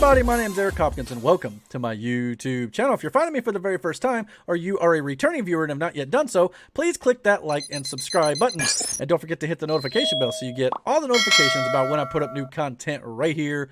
everybody, my name is Eric Hopkins and welcome to my YouTube channel. If you're finding me for the very first time or you are a returning viewer and have not yet done so, please click that like and subscribe button. And don't forget to hit the notification bell so you get all the notifications about when I put up new content right here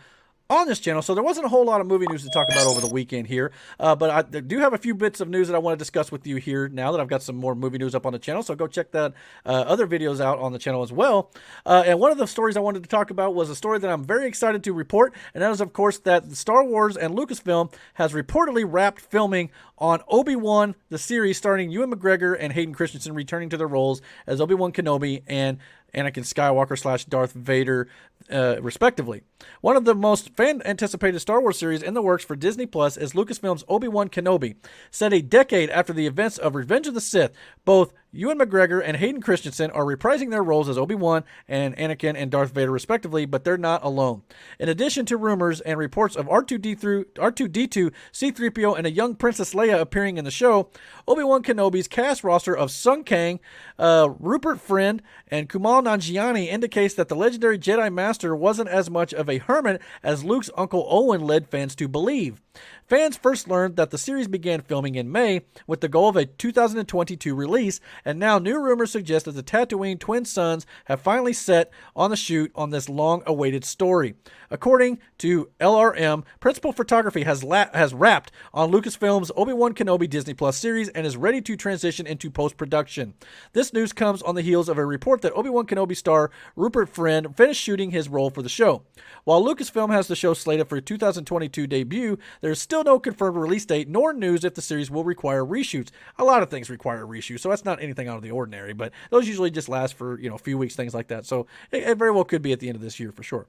on this channel. So there wasn't a whole lot of movie news to talk about over the weekend here, but I do have a few bits of news that I want to discuss with you here now that I've got some more movie news up on the channel. So go check that other videos out on the channel as well. And one of the stories I wanted to talk about was a story that I'm very excited to report, and that is, of course, that Star Wars and Lucasfilm has reportedly wrapped filming on Obi-Wan, the series starring Ewan McGregor and Hayden Christensen returning to their roles as Obi-Wan Kenobi and Anakin Skywalker / Darth Vader, respectively. One of the most fan-anticipated Star Wars series in the works for Disney Plus is Lucasfilm's Obi-Wan Kenobi. Set a decade after the events of Revenge of the Sith, both Ewan McGregor and Hayden Christensen are reprising their roles as Obi-Wan and Anakin and Darth Vader, respectively, but they're not alone. In addition to rumors and reports of R2-D2, C-3PO, and a young Princess Leia appearing in the show, Obi-Wan Kenobi's cast roster of Sung Kang, Rupert Friend, and Kumail Nanjiani indicates that the legendary Jedi Master wasn't as much of a hermit as Luke's Uncle Owen led fans to believe. Fans first learned that the series began filming in May with the goal of a 2022 release, and now new rumors suggest that the Tatooine twin sons have finally set on the shoot on this long-awaited story. According to LRM, principal photography has wrapped on Lucasfilm's Obi-Wan Kenobi Disney Plus series and is ready to transition into post-production. This news comes on the heels of a report that Obi-Wan Kenobi star Rupert Friend finished shooting his role for the show. While Lucasfilm has the show slated for a 2022 debut, there is still no confirmed release date nor news if the series will require reshoots. A lot of things require reshoots, so that's not anything out of the ordinary, but those usually just last for a few weeks, things like that. So it very well could be at the end of this year for sure.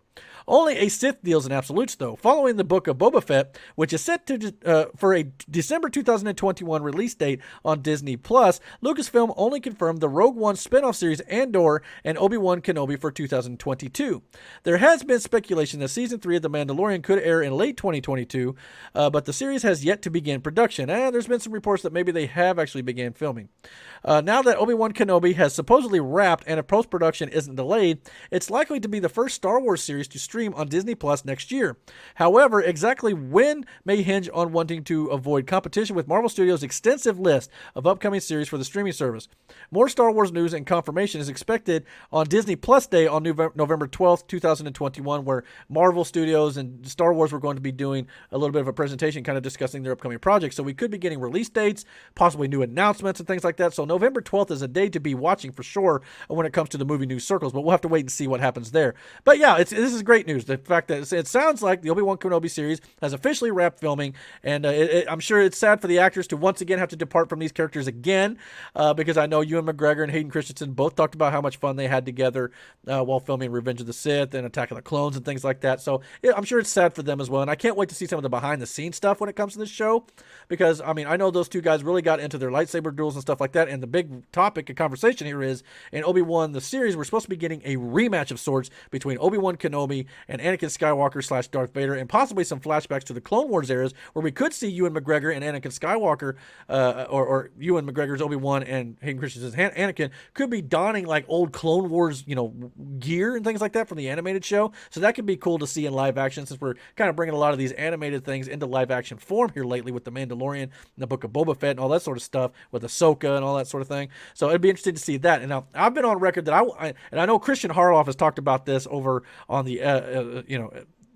Only a Sith deals in absolutes, though. Following the book of Boba Fett, which is set to for a December 2021 release date on Disney Plus, Lucasfilm only confirmed the Rogue One spin-off series Andor and Obi-Wan Kenobi for 2022. There has been speculation that Season 3 of The Mandalorian could air in late 2022, but the series has yet to begin production, and there's been some reports that maybe they have actually began filming. Now that Obi-Wan Kenobi has supposedly wrapped and if post-production isn't delayed, it's likely to be the first Star Wars series to stream on Disney Plus next year. However, exactly when may hinge on wanting to avoid competition with Marvel Studios' extensive list of upcoming series for the streaming service. More Star Wars news and confirmation is expected on Disney Plus Day on November 12th, 2021, where Marvel Studios and Star Wars were going to be doing a little bit of a presentation kind of discussing their upcoming projects. So we could be getting release dates, possibly new announcements and things like that. So November 12th is a day to be watching for sure when it comes to the movie news circles, but we'll have to wait and see what happens there. But yeah, this is great news. The fact that it sounds like the Obi-Wan Kenobi series has officially wrapped filming, and I'm sure it's sad for the actors to once again have to depart from these characters again, because I know Ewan McGregor and Hayden Christensen both talked about how much fun they had together while filming Revenge of the Sith and Attack of the Clones and things like that. So yeah, I'm sure it's sad for them as well, and I can't wait to see some of the behind-the-scenes stuff when it comes to this show, because I mean, I know those two guys really got into their lightsaber duels and stuff like that, and the big topic of conversation here is in Obi-Wan the series, we're supposed to be getting a rematch of sorts between Obi-Wan Kenobi and Anakin Skywalker / Darth Vader, and possibly some flashbacks to the Clone Wars eras where we could see Ewan McGregor and Anakin Skywalker, or Ewan McGregor's Obi-Wan and Hayden Christensen's Anakin could be donning like old Clone Wars, gear and things like that from the animated show. So that could be cool to see in live action, since we're kind of bringing a lot of these animated things into live action form here lately with The Mandalorian and the Book of Boba Fett and all that sort of stuff with Ahsoka and all that sort of thing. So it'd be interesting to see that. And now I've been on record that I know Christian Harloff has talked about this over on the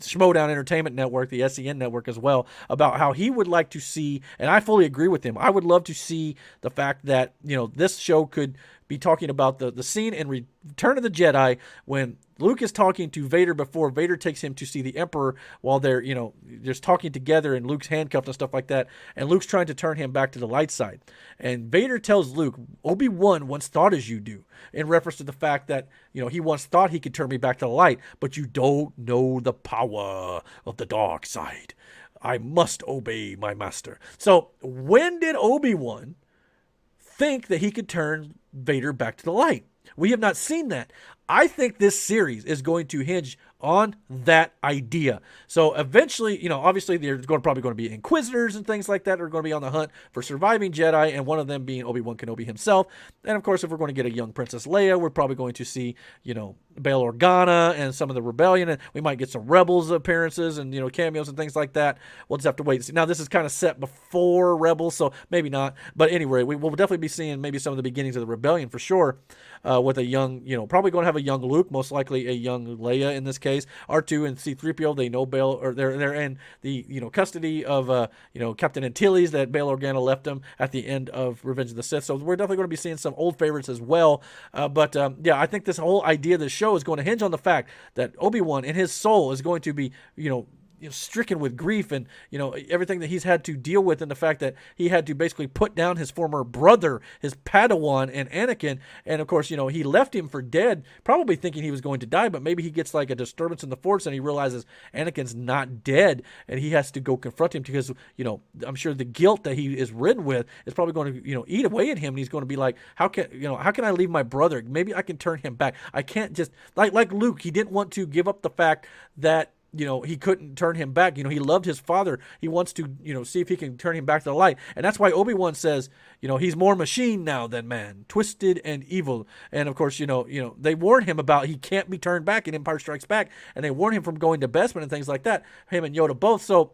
Schmodown Entertainment Network, the SEN network as well, about how he would like to see, and I fully agree with him, I would love to see the fact that, this show could be talking about the scene in Return of the Jedi when Luke is talking to Vader before Vader takes him to see the Emperor while they're, just talking together and Luke's handcuffed and stuff like that. And Luke's trying to turn him back to the light side. And Vader tells Luke, Obi-Wan once thought as you do, in reference to the fact that, he once thought he could turn me back to the light, but you don't know the power of the dark side. I must obey my master. So when did Obi-Wan think that he could turn Vader back to the light? We have not seen that. I think this series is going to hinge on that idea. So eventually, you know, obviously there's probably going to be Inquisitors and things like that are going to be on the hunt for surviving Jedi, and one of them being Obi-Wan Kenobi himself. And of course, if we're going to get a young Princess Leia, we're probably going to see, you know, Bail Organa and some of the rebellion, and we might get some Rebels appearances and, you know, cameos and things like that. We'll just have to wait and see. Now, this is kind of set before Rebels, so maybe not. But anyway, we will definitely be seeing maybe some of the beginnings of the rebellion for sure, with a young, you know, probably going to have a young Luke, most likely a young Leia in this case. R2 and C-3PO, they know Bail, or they're in the, you know, custody of, you know, Captain Antilles that Bail Organa left them at the end of Revenge of the Sith. So we're definitely going to be seeing some old favorites as well. But yeah, I think this whole idea of the show is going to hinge on the fact that Obi-Wan in his soul is going to be, you know, stricken with grief and, you know, everything that he's had to deal with, and the fact that he had to basically put down his former brother, his Padawan, and Anakin. And of course, you know, he left him for dead, probably thinking he was going to die, but maybe he gets like a disturbance in the Force and he realizes Anakin's not dead, and he has to go confront him because, you know, I'm sure the guilt that he is ridden with is probably going to, you know, eat away at him, and he's going to be like, how can I leave my brother? Maybe I can turn him back. I can't just, like Luke, he didn't want to give up the fact that, you know, he couldn't turn him back. You know, he loved his father. He wants to, you know, see if he can turn him back to the light. And that's why Obi-Wan says, you know, he's more machine now than man, twisted and evil. And of course, you know, they warn him about he can't be turned back in Empire Strikes Back, and they warn him from going to Bespin and things like that. Him and Yoda both. So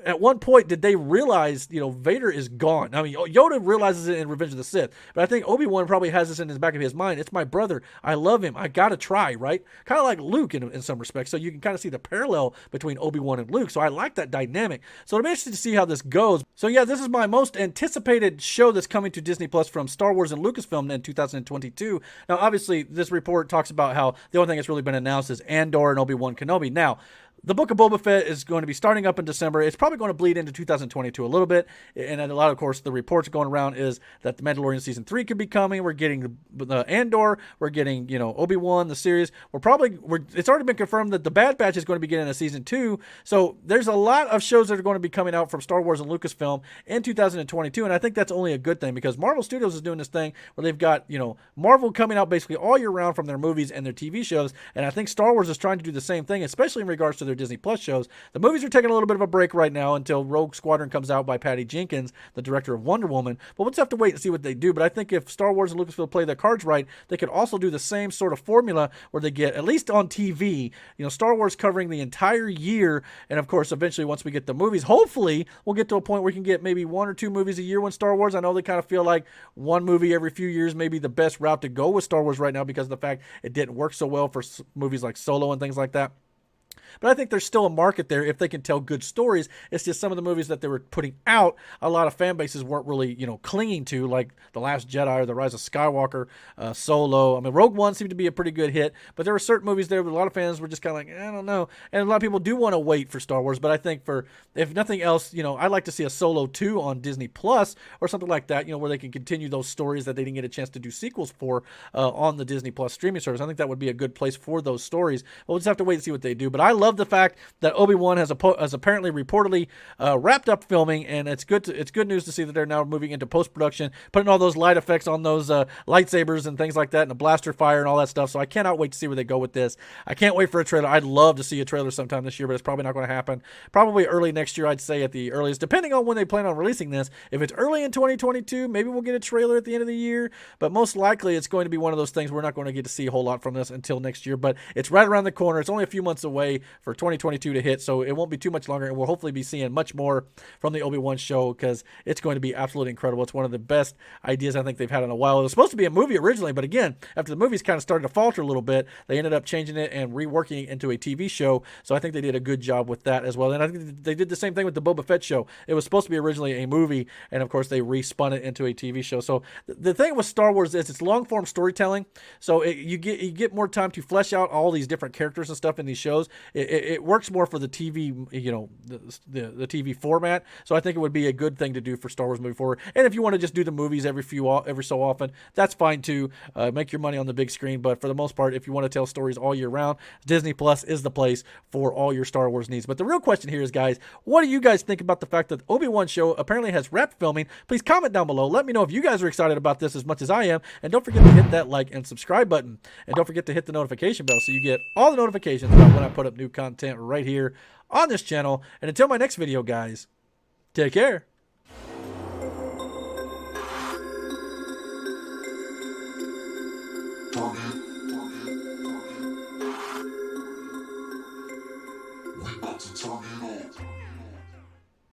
at one point, did they realize, you know, Vader is gone? I mean, Yoda realizes it in Revenge of the Sith, but I think Obi-Wan probably has this in his back of his mind. It's my brother. I love him. I got to try, right? Kind of like Luke in some respects. So you can kind of see the parallel between Obi-Wan and Luke. So I like that dynamic. So I'm interested to see how this goes. So yeah, this is my most anticipated show that's coming to Disney Plus from Star Wars and Lucasfilm in 2022. Now, obviously, this report talks about how the only thing that's really been announced is Andor and Obi-Wan Kenobi. Now, the Book of Boba Fett is going to be starting up in December. It's probably going to bleed into 2022 a little bit. And a lot, of course, the reports going around is that The Mandalorian Season 3 could be coming. We're getting the Andor. We're getting, you know, Obi-Wan, the series. It's already been confirmed that the Bad Batch is going to be getting a Season 2. So there's a lot of shows that are going to be coming out from Star Wars and Lucasfilm in 2022. And I think that's only a good thing, because Marvel Studios is doing this thing where they've got, you know, Marvel coming out basically all year round from their movies and their TV shows. And I think Star Wars is trying to do the same thing, especially in regards to their Disney Plus shows. The movies are taking a little bit of a break right now until Rogue Squadron comes out by Patty Jenkins, the director of Wonder Woman. But we'll just have to wait and see what they do. But I think if Star Wars and Lucasfilm play their cards right, they could also do the same sort of formula where they get, at least on TV, you know, Star Wars covering the entire year. And of course, eventually, once we get the movies, hopefully we'll get to a point where we can get maybe 1 or 2 movies a year when Star Wars. I know they kind of feel like one movie every few years may be the best route to go with Star Wars right now, because of the fact it didn't work so well for movies like Solo and things like that. But I think there's still a market there if they can tell good stories. It's just some of the movies that they were putting out, a lot of fan bases weren't really, you know, clinging to, like The Last Jedi or The Rise of Skywalker, Solo. I mean, Rogue One seemed to be a pretty good hit, but there were certain movies there where a lot of fans were just kind of like, I don't know. And a lot of people do want to wait for Star Wars, but I think if nothing else, you know, I'd like to see a Solo 2 on Disney Plus or something like that, you know, where they can continue those stories that they didn't get a chance to do sequels for on the Disney Plus streaming service. I think that would be a good place for those stories. But we'll just have to wait and see what they do. But I love the fact that Obi-Wan has apparently reportedly wrapped up filming, and it's good news to see that they're now moving into post-production, putting all those light effects on those lightsabers and things like that, and the blaster fire and all that stuff. So I cannot wait to see where they go with this. I can't wait for a trailer. I'd love to see a trailer sometime this year, but it's probably not going to happen. Probably early next year, I'd say, at the earliest, depending on when they plan on releasing this. If it's early in 2022, maybe we'll get a trailer at the end of the year, but most likely it's going to be one of those things we're not going to get to see a whole lot from this until next year. But it's right around the corner. It's only a few months away for 2022 to hit, so it won't be too much longer, and we'll hopefully be seeing much more from the Obi-Wan show, because it's going to be absolutely incredible. It's one of the best ideas I think they've had in a while. It was supposed to be a movie originally, but again, after the movies kind of started to falter a little bit, they ended up changing it and reworking it into a TV show, so I think they did a good job with that as well. And I think they did the same thing with the Boba Fett show. It was supposed to be originally a movie, and of course they respun it into a TV show. So the thing with Star Wars is it's long-form storytelling, so you get more time to flesh out all these different characters and stuff in these shows. it works more for the TV, you know, the TV format. So I think it would be a good thing to do for Star Wars moving forward. And if you want to just do the movies every so often, that's fine too. Make your money on the big screen. But for the most part, if you want to tell stories all year round, Disney Plus is the place for all your Star Wars needs. But the real question here is, guys, what do you guys think about the fact that the Obi-Wan show apparently has wrapped filming? Please comment down below. Let me know if you guys are excited about this as much as I am. And don't forget to hit that like and subscribe button. And don't forget to hit the notification bell so you get all the notifications about when I put up new content right here on this channel. And until my next video, guys, take care. We about to turn it on.